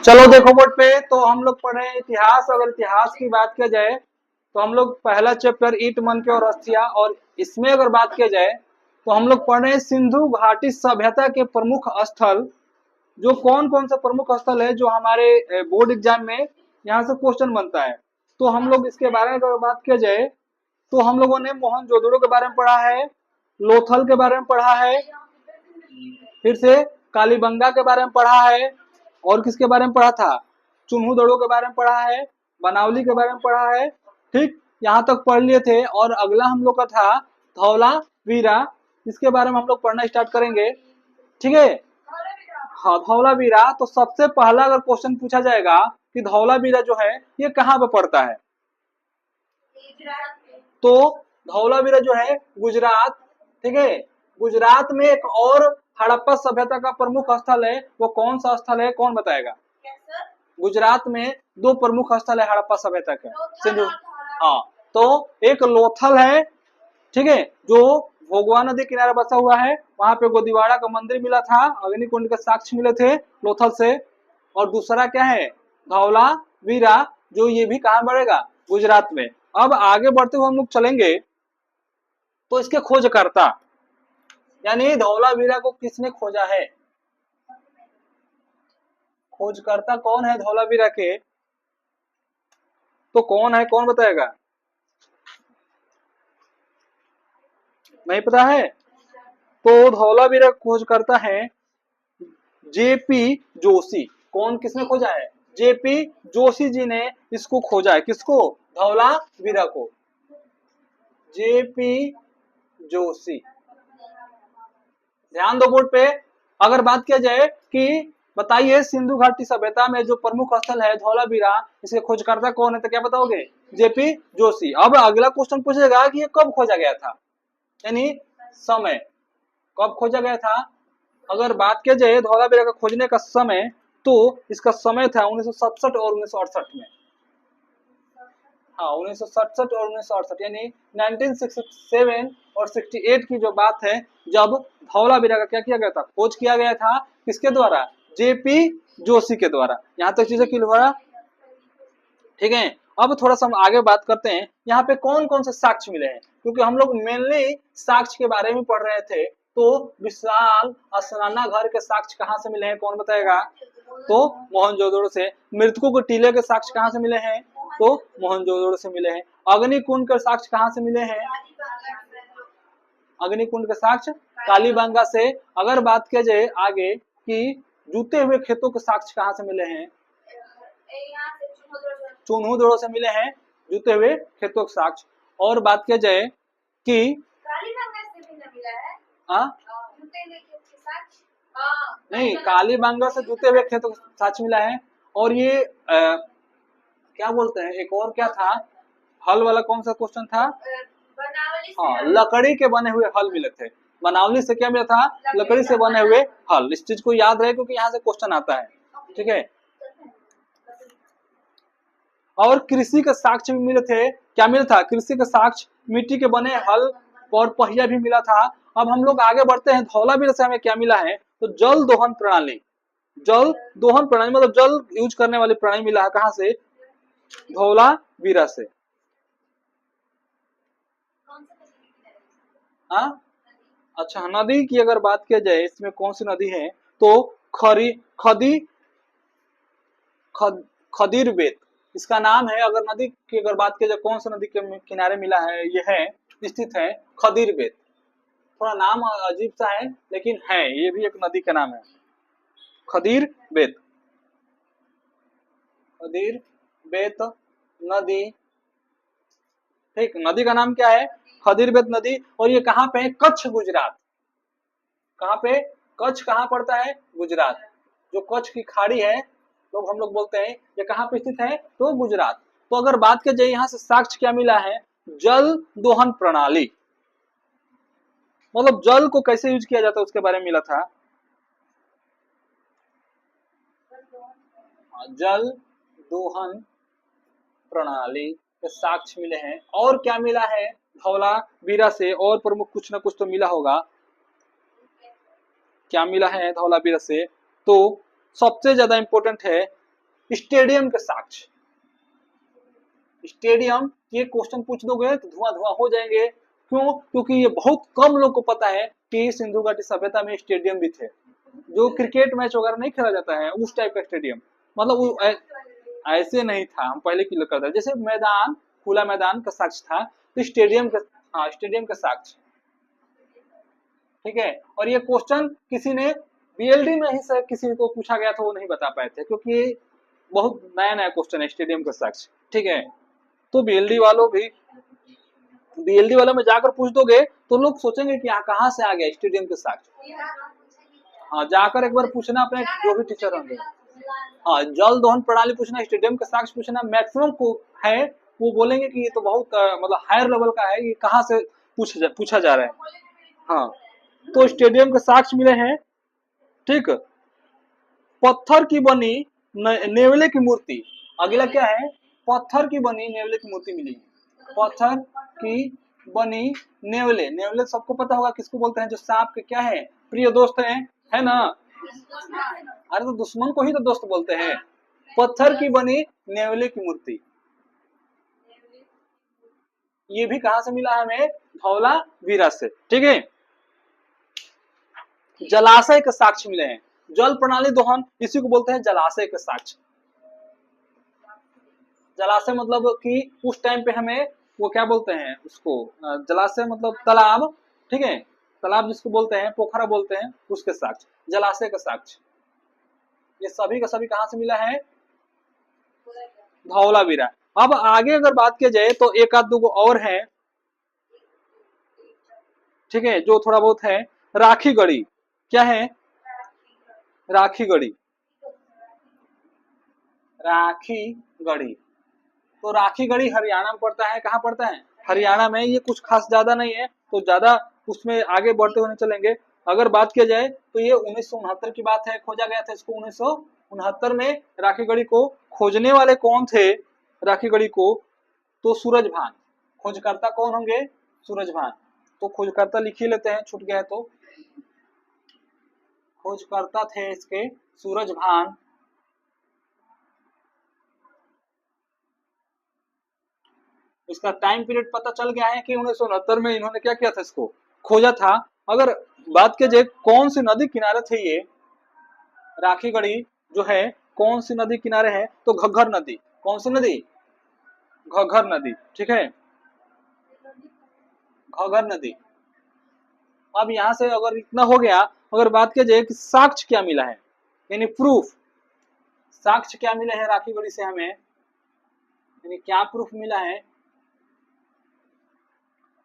चलो देखो बोर्ड पे, तो हम लोग पढ़े इतिहास। अगर इतिहास की बात किया जाए तो हम लोग पहला चैप्टर ईट मन के और अस्थिया, और इसमें अगर बात किया जाए तो हम लोग पढ़ रहे हैं सिंधु घाटी सभ्यता के प्रमुख स्थल। जो कौन कौन सा प्रमुख स्थल है जो हमारे बोर्ड एग्जाम में यहाँ से क्वेश्चन बनता है, तो हम लोग इसके बारे में अगर बात किया जाए तो हम लोगों ने मोहनजोदड़ो के बारे में पढ़ा है, लोथल के बारे में पढ़ा है, फिर से कालीबंगा के बारे में पढ़ा है, और किसके बारे में पढ़ा था, चुन्हू दड़ो के बारे में पढ़ा है, बनावली के बारे में पढ़ा है। ठीक, यहाँ तक पढ़ लिए थे। और अगला हम लोग का था धौला वीरा, इसके बारे में हम लोग पढ़ना स्टार्ट करेंगे। ठीक है, हाँ धौला वीरा। तो सबसे पहला अगर क्वेश्चन पूछा जाएगा कि धौला वीरा जो है ये कहाँ पे पड़ता है, तो धौला वीरा जो है गुजरात। ठीक है, गुजरात में एक और हड़प्पा सभ्यता का प्रमुख स्थल है, वो कौन सा स्थल है, कौन बताएगा। गुजरात में दो प्रमुख स्थल है हड़प्पा सभ्यता के, सिंधु। हाँ, तो एक लोथल है, ठीक है, जो भोगवा नदी किनारे बसा हुआ है। वहां पे गोदीवाड़ा का मंदिर मिला था, अग्निकुंड के साक्ष्य मिले थे लोथल से। और दूसरा क्या है, धौला वीरा, जो ये भी कहाँ बढ़ेगा, गुजरात में। अब आगे बढ़ते हुए हम लोग चलेंगे तो इसके खोजकर्ता, यानी धौला वीरा को किसने खोजा है, खोजकर्ता कौन है धौला वीरा के, तो कौन है, कौन बताएगा। नहीं पता है, तो धौला वीरा खोज करता है जेपी जोशी। कौन, किसने खोजा है, जेपी जोशी जी ने इसको खोजा है। किसको, धौला वीरा को, जेपी जोशी। ध्यान दो बोर्ड पे। अगर बात किया जाए कि बताइए सिंधु घाटी सभ्यता में जो प्रमुख स्थल है धौलावीरा, इसके खोजकर्ता कौन है, तो क्या बताओगे, जेपी जोशी। अब अगला क्वेश्चन पूछेगा कि ये कब खोजा गया था, यानी समय, कब खोजा गया था। अगर बात किया जाए धौलावीरा का खोजने का समय, तो इसका समय था 1967 और 1968 में। हाँ, 1967 और 1968, यानी 1967 और 68 की जो बात है, जब धौलावीरा का क्या किया गया था, खोज किया गया था। किसके द्वारा, जेपी जोशी के द्वारा। यहाँ तक चीजें क्लियर हुआ। ठीक है, अब थोड़ा सा हम आगे बात करते हैं, यहाँ पे कौन कौन से साक्ष्य मिले हैं, क्योंकि हम लोग मेनली साक्ष्य के बारे में पढ़ रहे थे। तो विशाल स्नाना घर के साक्ष्य कहाँ से मिले हैं, कौन बताएगा, तो मोहनजोदड़ो से। मृतकों के टीले के साक्ष्य कहाँ से मिले हैं, तो मोहनजोदड़ो से मिले हैं। अग्निकुंड के साक्ष्य कहाँ से मिले हैं, अग्निकुंड के साक्ष्य कालीबंगा से। अगर बात किया जाए आगे कि जूते हुए खेतों के साक्ष्य कहाँ से मिले हैं, चुन्हू दड़ों से मिले हैं जूते हुए खेतों के साक्ष्य। और बात किया जाए कि नहीं, कालीबंगा से जूते हुए खेतों के साक्ष्य मिला है। और ये क्या बोलते हैं, एक और क्या था, हल वाला कौन सा क्वेश्चन था, हाँ लकड़ी के बने हुए हल मिले थे। बनावली से क्या मिला था, लकड़ी से बने हुए हल। इस चीज को याद रहे क्योंकि यहाँ से क्वेश्चन आता है। ठीक है, और कृषि के साक्ष्य भी मिले थे। क्या मिला था, कृषि के साक्ष्य, मिट्टी के बने हल और पहिया भी मिला था। अब हम लोग आगे बढ़ते हैं, धौलावीरा से हमें क्या मिला है, तो जल दोहन प्रणाली। जल दोहन प्रणाली मतलब जल यूज करने वाली प्रणाली मिला है, कहाँ से, धौलावीरा से। हाँ, अच्छा, नदी की अगर बात किया जाए इसमें कौन सी नदी है, तो खरी खदी खद, खदीर बेत इसका नाम है। अगर नदी की अगर बात की जाए कौन सा नदी के किनारे मिला है, ये है, स्थित है खदीर बेत। थोड़ा नाम अजीब सा है लेकिन है, ये भी एक नदी का नाम है, खदीर बेत। खदीर बेत नदी, ठीक, नदी का नाम क्या है, खदीर बेत नदी। और ये कहाँ पे है, कच्छ गुजरात। कहाँ पे, कच्छ कहाँ पड़ता है, गुजरात। जो कच्छ की खाड़ी है, लोग हम लोग बोलते हैं, ये कहाँ पे स्थित है, तो गुजरात। तो अगर बात की जाए यहाँ से साक्ष्य क्या मिला है, जल दोहन प्रणाली, मतलब जल को कैसे यूज किया जाता है उसके बारे में मिला था। जल दोहन प्रणाली के साक्ष्य मिले हैं। और क्या मिला है धौलावीरा से, और प्रमुख कुछ ना कुछ तो मिला होगा। क्या मिला है धौलावीरा से, तो सबसे ज्यादा इंपॉर्टेंट है स्टेडियम के साक्ष्य। स्टेडियम ये क्वेश्चन पूछ दोगे तो धुआं धुआं हो जाएंगे। क्यों? क्योंकि ये बहुत कम लोग को पता है कि सिंधु घाटी सभ्यता में स्टेडियम भी थे, जो क्रिकेट मैच वगैरह नहीं खेला जाता है उस टाइप का स्टेडियम, मतलब वो ऐसे नहीं था। हम पहले की करते जैसे मैदान, खुला मैदान का साक्ष्य था, तो स्टेडियम का, हाँ स्टेडियम का साक्ष्य, ठीक है। और ये क्वेश्चन किसी ने बीएलडी में ही से किसी को पूछा गया था, वो नहीं बता पाए थे, क्योंकि बहुत नया नया क्वेश्चन है स्टेडियम का साक्ष्य, ठीक है। तो बीएलडी वालों भी, बीएलडी वालों में जाकर पूछ दोगे तो लोग सोचेंगे कि यहाँ कहाँ से आ गया स्टेडियम के साक्ष्य। हाँ जाकर एक बार पूछना अपने जो भी टीचर होंगे, हाँ जल दोहन प्रणाली पूछना, स्टेडियम का साक्ष्य पूछना, मैक्सिमम को है वो बोलेंगे कि ये तो बहुत मतलब हायर लेवल का है, ये कहाँ से पूछा जा रहा है। हाँ तो स्टेडियम के साक्ष्य मिले हैं, ठीक। पत्थर की बनी नेवले की मूर्ति, अगला क्या है, पत्थर की बनी नेवले की मूर्ति मिली। पत्थर की बनी नेवले, नेवले सबको पता होगा किसको बोलते हैं, जो सांप के क्या है, प्रिय दोस्त है ना। अरे तो दुश्मन को ही तो दोस्त बोलते हैं। पत्थर की बनी नेवले की मूर्ति, ये भी कहां से मिला हमें, धौलावीरा से, ठीक है। जलाशय के साक्ष्य मिले हैं, जल प्रणाली दोहन इसी को बोलते हैं जलाशय के साक्ष्य। जलाशय मतलब कि उस टाइम पे हमें वो क्या बोलते हैं उसको, जलाशय मतलब तालाब, ठीक है, तालाब जिसको बोलते हैं, पोखरा बोलते हैं, उसके साक्ष्य, जलाशय का साक्ष्य। ये सभी का सभी कहां से मिला है, धौलावीरा। अब आगे अगर बात की जाए तो एक आध दो और है, ठीक है, जो थोड़ा बहुत है। राखी गढ़ी, क्या है, राखी गढ़ी, राखी गढ़ी। तो राखी गढ़ी हरियाणा में पड़ता है, कहाँ पड़ता है, हरियाणा में। ये कुछ खास ज्यादा नहीं है, तो ज्यादा उसमें आगे बढ़ते हुए चलेंगे। अगर बात किया जाए तो ये 1969 की बात है, खोजा गया था इसको 1969 में। राखी गढ़ी को खोजने वाले कौन थे, राखी गढ़ी को, तो सूरजभान। खोजकर्ता कौन होंगे, सूरजभान। तो खोजकर्ता लिख ही लेते हैं, छूट गया तो। खोजकर्ता थे इसके सूरजभान। इसका टाइम पीरियड पता चल गया है कि 1969 में इन्होंने क्या किया था, इसको खोजा था। अगर बात की जाए कौन सी नदी किनारे थे ये राखी गढ़ी जो है, कौन सी नदी किनारे है, तो घग्घर नदी। कौन सी नदी, घग्घर नदी, ठीक है, घग्घर नदी। अब यहां से अगर इतना हो गया, अगर बात की जाए कि साक्ष्य क्या मिला है, यानी प्रूफ, साक्ष्य क्या मिले हैं राखी गढ़ी से हमें, यानी क्या प्रूफ मिला है,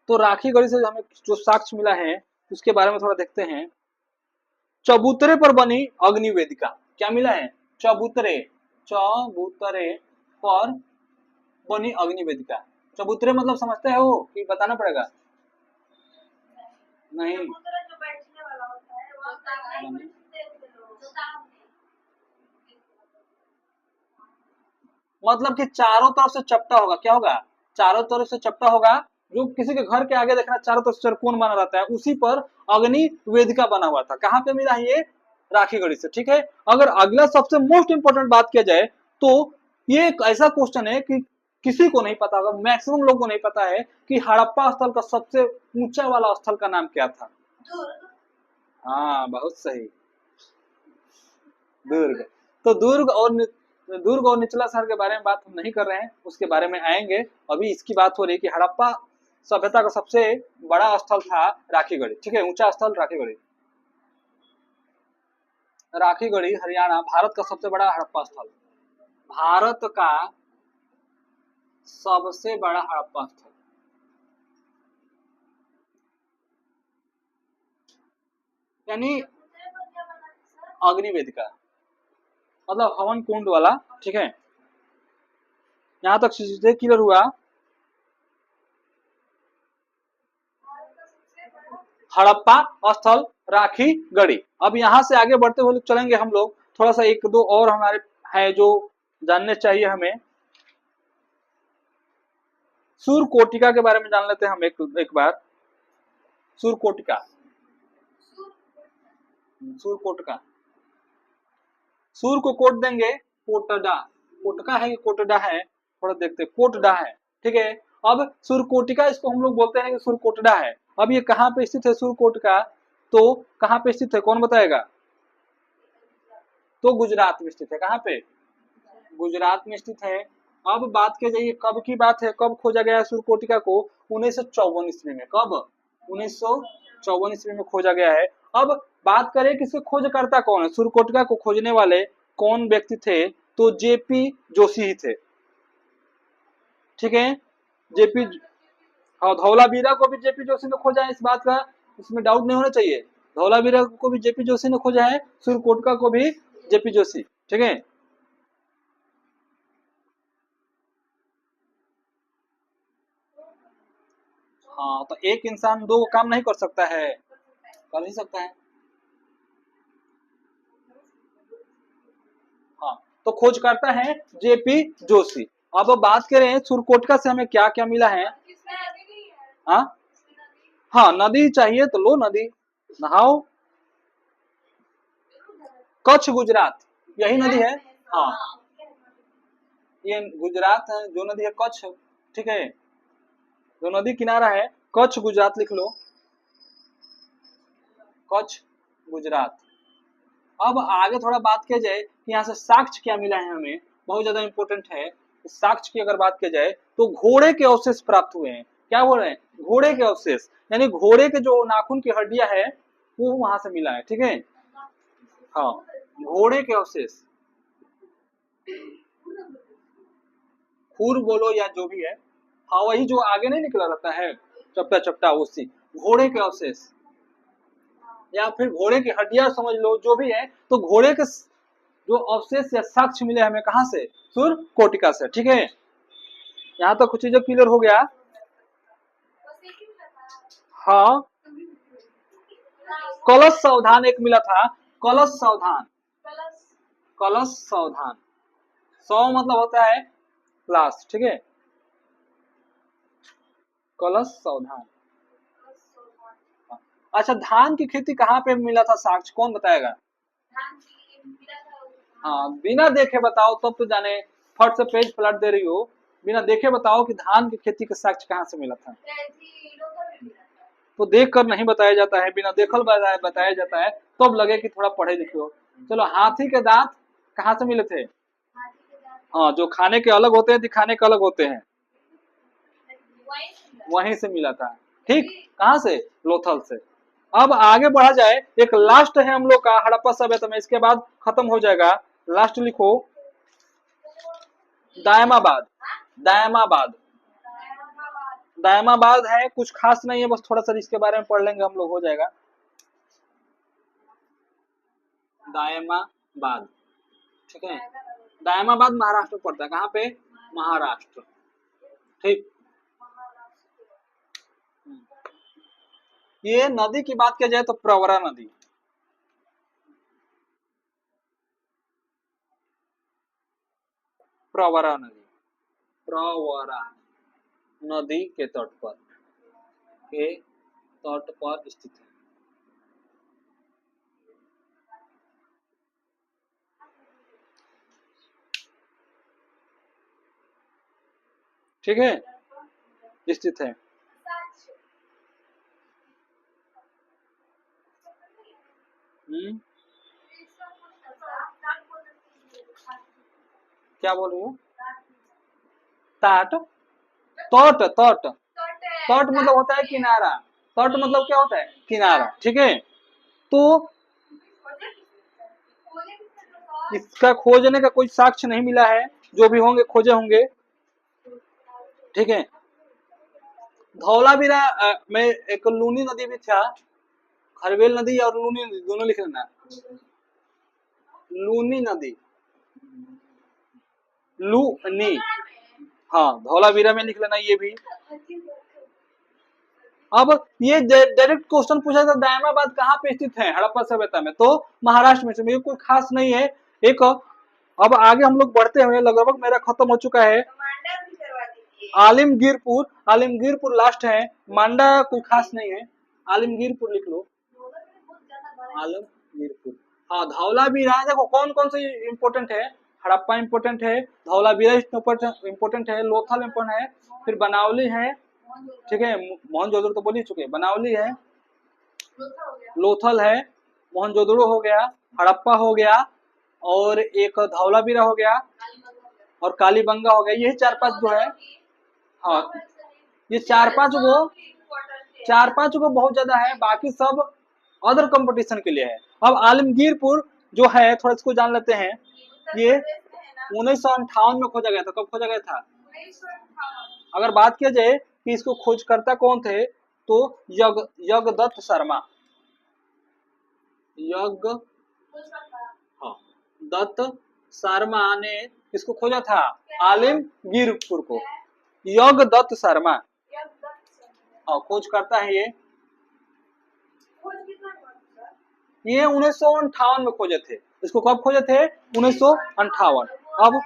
तो राखी गढ़ी से हमें जो साक्ष्य मिला है उसके बारे में थोड़ा देखते हैं। चबूतरे पर बनी अग्नि वेदिका, क्या मिला है, चबूतरे, चबूतरे पर बनी अग्नि वेदिका। चबूतरे मतलब समझते हो कि बताना पड़ेगा, नहीं मतलब कि चारों तरफ से चपटा होगा, क्या होगा, चारों तरफ से चपटा होगा। जो किसी के घर के आगे देखना चारों तरफ चरकोन बना रहता है, उसी पर अग्नि वेदिका बना हुआ था। कहां पे मिला ये, राखी गढ़ी से, ठीक है। अगर अगला सबसे मोस्ट इंपोर्टेंट बात किया जाए तो ये एक ऐसा क्वेश्चन है कि किसी को नहीं पता होगा, मैक्सिमम लोगों को नहीं पता है कि हड़प्पा स्थल का सबसे ऊंचा वाला स्थल का नाम क्या था। हाँ बहुत सही, दुर्ग। तो दुर्ग और निचला शहर के बारे में बात हम नहीं कर रहे हैं, उसके बारे में आएंगे। अभी इसकी बात हो रही है कि हड़प्पा सभ्यता का सबसे बड़ा स्थल था राखी गढ़ी, ठीक है, ऊंचा स्थल राखी गढ़ी। राखी गढ़ी हरियाणा भारत का सबसे बड़ा हड़प्पा स्थल, भारत का सबसे बड़ा हड़प्पा स्थल। यानी अग्नि वेदिका मतलब हवन कुंड वाला, ठीक है। यहां तक चीजें क्लियर हुआ। हड़प्पा स्थल राखी गढ़ी। अब यहां से आगे बढ़ते हुए चलेंगे हम लोग, थोड़ा सा एक दो और हमारे है जो जानने चाहिए हमें। सूर्यकोटिका के बारे में जान लेते हैं हम एक बार। सूर्यकोटिका, सूर्यकोटिका, सूर्य को कोट देंगे कोटडा, कोटका है कि कोटडा है, थोड़ा देखते हैं, कोटडा है, ठीक है। अब सुरकोटिका इसको हम लोग बोलते हैं कि सुरकोटडा है। अब ये कहाँ पे स्थित है सुरकोटका, तो कहाँ पे स्थित है कौन बताएगा? तो गुजरात में स्थित है। कहाँ पे? गुजरात में स्थित है। अब बात की जाइए कब की बात है, कब खोजा गया है सुरकोटिका को? 1954 ईस्वी में। कब? 1954 ईस्वी में खोजा गया है। अब बात करें कि इसके खोजकर्ता कौन है, सुरकोटिका को खोजने वाले कौन व्यक्ति थे, तो जेपी जोशी ही थे, ठीक है। जेपी, हाँ, धौलावीरा को भी जेपी जोशी ने खोजा है, इस बात का इसमें डाउट नहीं होना चाहिए। धौलावीरा को भी जेपी जोशी ने खोजा है, सुरकोटिका को भी जेपी जोशी, ठीक है। हाँ, तो एक इंसान दो काम नहीं कर सकता है, कर ही सकता है। हाँ, तो खोज करता है जेपी जोशी। अब बात करें सुरकोटका से हमें क्या क्या मिला है। हाँ, हाँ, नदी चाहिए तो लो नदी, नहाओ। कच्छ गुजरात, यही नदी है। हाँ, ये गुजरात है, जो नदी है कच्छ, ठीक है। जो नदी किनारा है कच्छ गुजरात लिख लो, कच्छ गुजरात। अब आगे थोड़ा बात किया जाए कि यहाँ से साक्ष्य क्या मिला है हमें, बहुत ज्यादा इंपॉर्टेंट है। साक्ष्य की अगर बात की जाए तो घोड़े के अवशेष प्राप्त हुए हैं। क्या बोल रहे हैं? घोड़े के अवशेष, यानी घोड़े के जो नाखून की हड्डियां है वो वहां से मिला है, ठीक है। हाँ, घोड़े के अवशेष, खुर बोलो या जो भी है, हाँ वही जो आगे नहीं निकला रहता है चपटा चपटा, उसी घोड़े के अवशेष या फिर घोड़े की हड्डियां समझ लो, जो भी है। तो घोड़े के जो अवशेष या साक्ष्य मिले हमें कहां से? सुरकोटिका से, ठीक है। यहाँ तक कुछ चीजें क्लियर हो गया। हाँ, कलश सावधान एक मिला था, कलश सावधान, कलश सावधान, सौ मतलब होता है लास्ट, ठीक है। कलश सावधान। अच्छा, धान की खेती कहाँ पे मिला था साक्ष्य, कौन बताएगा? हाँ, बिना देखे बताओ तब तो जाने, फट से पेज पलट दे रही हो। बिना देखे बताओ कि धान की खेती का साक्ष्य कहाँ से मिला था। तो देख कर नहीं बताया जाता है, बिना देखल बताया जाता है, तब तो लगे कि थोड़ा पढ़े लिखे हो। चलो, हाथी के दांत कहाँ से मिले थे? हाँ, जो खाने के अलग होते हैं, दिखाने के अलग होते हैं, वहीं से मिला था, ठीक। कहाँ से? लोथल से। अब आगे बढ़ा जाए, एक लास्ट है हम लोग का हड़प्पा सभ्यता में, इसके बाद खत्म हो जाएगा। लास्ट लिखो, दायमाबाद, दायमाबाद, दायमाबाद है, कुछ खास नहीं है, बस थोड़ा सा इसके बारे में पढ़ लेंगे हम लोग, हो जाएगा। दायमाबाद, ठीक है। दायमाबाद महाराष्ट्र में पड़ता है, कहाँ पे? महाराष्ट्र, ठीक। ये नदी की बात किया जाए तो प्रवरा नदी, प्रवरा नदी, प्रवरा नदी के तट पर, के तट पर स्थित है, ठीक है, स्थित है। क्या बोल रही हो? ताट, तट, तट, तट मतलब होता है किनारा, तट मतलब क्या होता है? किनारा, ठीक है। तो इसका खोजने का कोई साक्ष्य नहीं मिला है, जो भी होंगे खोजे होंगे, ठीक है। धौलावीरा में एक लूनी नदी भी था, खरवेल नदी और लूनी नदी दोनों लिख लेना। लूनी नदी, लूनी, हाँ, धौलावीरा में लिख लेना ये भी। अब ये डायरेक्ट क्वेश्चन पूछा था, दायमाबाद कहाँ पे स्थित है हड़प्पा सभ्यता में, तो महाराष्ट्र में से, कोई खास नहीं है। एक, अब आगे हम लोग बढ़ते हुए, लगभग मेरा खत्म हो चुका है। आलिमगीरपुर, आलिमगीरपुर लास्ट है, मांडा कोई खास नहीं है, आलिमगीरपुर लिख लो, आलमगीरपुर। हाँ, धौलावीरा देखो कौन कौन से इंपोर्टेंट है, हड़प्पा इंपोर्टेंट है, धौलावीरा इंपोर्टेंट है, लोथल इंपोर्टेंट है, फिर बनावली है, ठीक है, मोहनजोदड़ो तो बोल ही चुके, बनावली है, लोथल है, मोहनजोदड़ो हो गया, हड़प्पा हो गया, और एक धौलावीरा हो गया, और कालीबंगा हो गया। यही 4-5 जो है, हाँ ये 4-5 को बहुत ज्यादा है, बाकी सब अदर कंपटीशन के लिए है। अब आलमगीरपुर जो है थोड़ा इसको जान लेते हैं, ये 1958 में खोजा गया था। कब खोजा गया था? अगर बात किया जाए कि इसको खोजकर्ता कौन थे, तो यज्ञदत्त शर्मा, दत्त शर्मा ने इसको खोजा था, आलमगीरपुर को। यज्ञदत्त शर्मा खोज करता है ये 1958 में खोजे थे। इसको कब खोजे थे? 1958। अब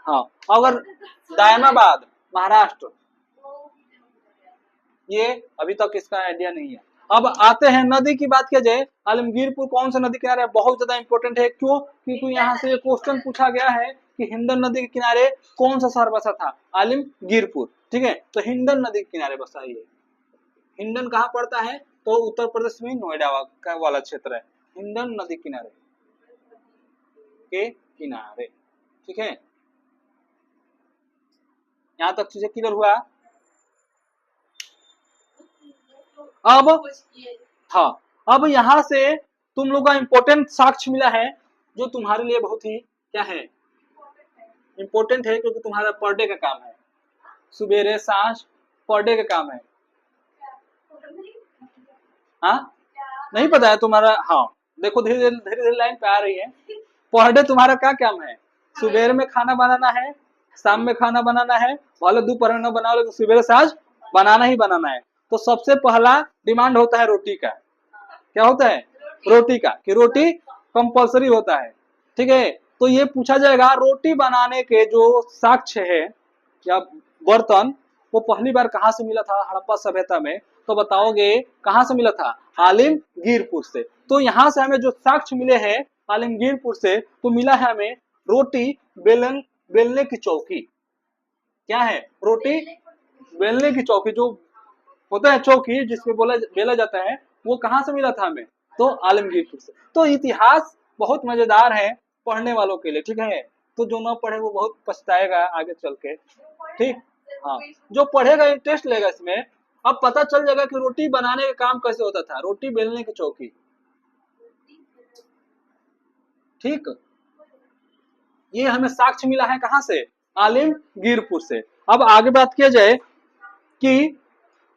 हाँ, अगर दायमाबाद महाराष्ट्र, ये अभी तक इसका आइडिया नहीं है। अब आते हैं नदी की बात किया जाए, आलमगीरपुर कौन सा नदी किनारे बहुत ज्यादा इंपॉर्टेंट है। क्यों? क्योंकि यहाँ से क्वेश्चन पूछा गया है कि हिंडन नदी के किनारे कौन सा शहर बसा था? आलमगीरपुर, ठीक है। तो हिंडन नदी के किनारे बसा है। हिंडन कहाँ पड़ता है? तो उत्तर प्रदेश में नोएडा का वाला क्षेत्र है, हिंडन नदी किनारे के किनारे, ठीक है। यहाँ तक चीजें क्लियर हुआ। अब हाँ, अब यहाँ से तुम लोग का इंपॉर्टेंट साक्ष्य मिला है, जो तुम्हारे लिए बहुत ही क्या है, इंपॉर्टेंट है, क्योंकि तुम्हारा पर डे का काम है, सुबेरे सांझ पर डे का काम है। हाँ नहीं पता है तुम्हारा? हाँ देखो, धीरे धीरे लाइन पे आ रही है। पर डे तुम्हारा क्या काम है? सुबेरे में खाना बनाना है, शाम में खाना बनाना है, भले दोपहर में बनाओ, लेकिन सुबेरे सांझ बनाना ही बनाना है। तो सबसे पहला डिमांड होता है रोटी का। क्या होता है? रोटी का, कि रोटी कंपलसरी होता है, ठीक है। तो ये पूछा जाएगा रोटी बनाने के जो साक्ष्य है या बर्तन, वो पहली बार कहाँ से मिला था हड़प्पा सभ्यता में? तो बताओगे कहाँ से मिला था? आलमगीरपुर से। तो यहाँ से हमें जो साक्ष्य मिले हैं आलमगीरपुर से, तो मिला है हमें रोटी बेलने की चौकी। क्या है? रोटी बेलने की चौकी, जो होता है चौकी जिसमें बेला जाता है, वो कहाँ से मिला था हमें? तो आलमगीरपुर से। तो इतिहास बहुत मजेदार है पढ़ने वालों के लिए, ठीक है। तो जो ना पढ़े वो बहुत पछताएगा आगे चल के, ठीक। हाँ, जो पढ़ेगा इंटरेस्ट लेगा इसमें, अब पता चल जाएगा कि रोटी बनाने का काम कैसे होता था, रोटी बेलने की चौकी, ठीक। ये हमें साक्ष्य मिला है कहाँ से? आलमगीरपुर से। अब आगे बात किया जाए कि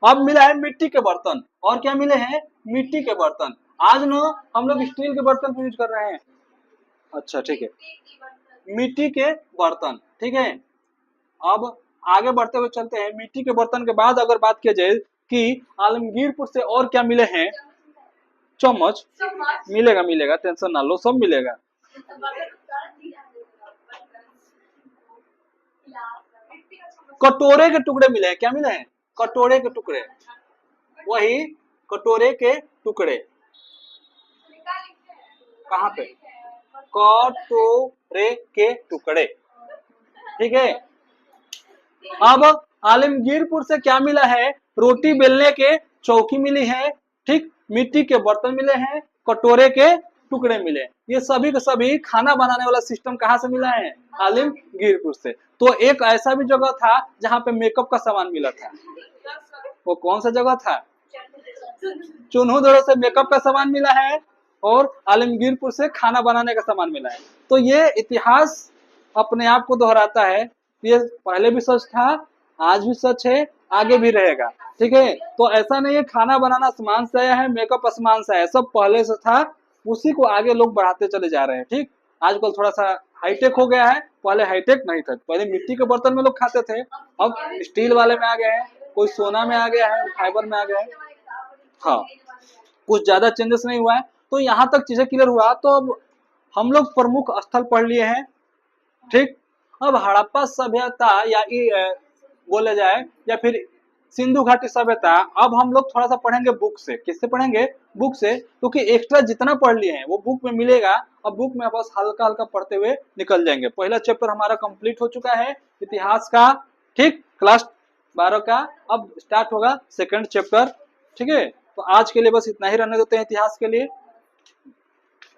अब मिला है मिट्टी के बर्तन। और क्या मिले हैं? मिट्टी के बर्तन। आज ना हम लोग स्टील के बर्तन को यूज कर रहे हैं। अच्छा ठीक है, मिट्टी के बर्तन, ठीक है। अब आगे बढ़ते हुए चलते हैं। मिट्टी के बर्तन के बाद अगर बात किया जाए कि आलमगीरपुर से और क्या मिले हैं? चम्मच मिलेगा, टेंशन ना लो, सब मिलेगा। कटोरे के टुकड़े मिले हैं। क्या मिले हैं? कटोरे के टुकड़े, वही कटोरे के टुकड़े। कहाँ पे? कटोरे के टुकड़े, ठीक है। अब आलमगीरपुर से क्या मिला है? रोटी बेलने के चौकी मिली है, ठीक। मिट्टी के बर्तन मिले हैं, कटोरे के टुकड़े मिले। ये सभी के सभी खाना बनाने वाला सिस्टम कहाँ से मिला है? आलमगीरपुर से। तो एक ऐसा भी जगह था जहाँ पे मेकअप का सामान मिला था। वो कौन सा जगह था? चुन्हू से मेकअप का सामान मिला है, और आलमगीरपुर से खाना बनाने का सामान मिला है। तो ये इतिहास अपने आप को दोहराता है। ये पहले भी सच था, आज भी सच है, आगे भी रहेगा, ठीक है। तो ऐसा नहीं है खाना बनाना आसमान से आया है, मेकअप आसमान से आया, सब पहले से था, उसी को आगे लोग बढ़ाते चले जा रहे हैं, ठीक। आजकल थोड़ा सा हाईटेक हो गया है, पहले हाईटेक नहीं था। पहले मिट्टी के बर्तन में लोग खाते थे, अब स्टील वाले में आ गए हैं, कोई सोना में आ गया है, फाइबर में आ गया है। हाँ, कुछ ज्यादा चेंजेस नहीं हुआ है। तो यहाँ तक चीजें क्लियर हुआ। तो अब हम लोग प्रमुख स्थल पढ़ लिए हैं, ठीक। अब हड़प्पा सभ्यता या बोला जाए, या फिर सिंधु घाटी सभ्यता। अब हम लोग थोड़ा सा पढ़ेंगे बुक से। किससे पढ़ेंगे? बुक से, क्योंकि एक्स्ट्रा जितना पढ़ लिए हैं वो बुक में मिलेगा। अब बुक में बस हल्का हल्का पढ़ते हुए निकल जाएंगे। पहला चैप्टर हमारा कंप्लीट हो चुका है इतिहास का, ठीक, क्लास 12 का। अब स्टार्ट होगा सेकंड चैप्टर, ठीक है। तो आज के लिए बस इतना ही रहने देते हैं इतिहास के लिए।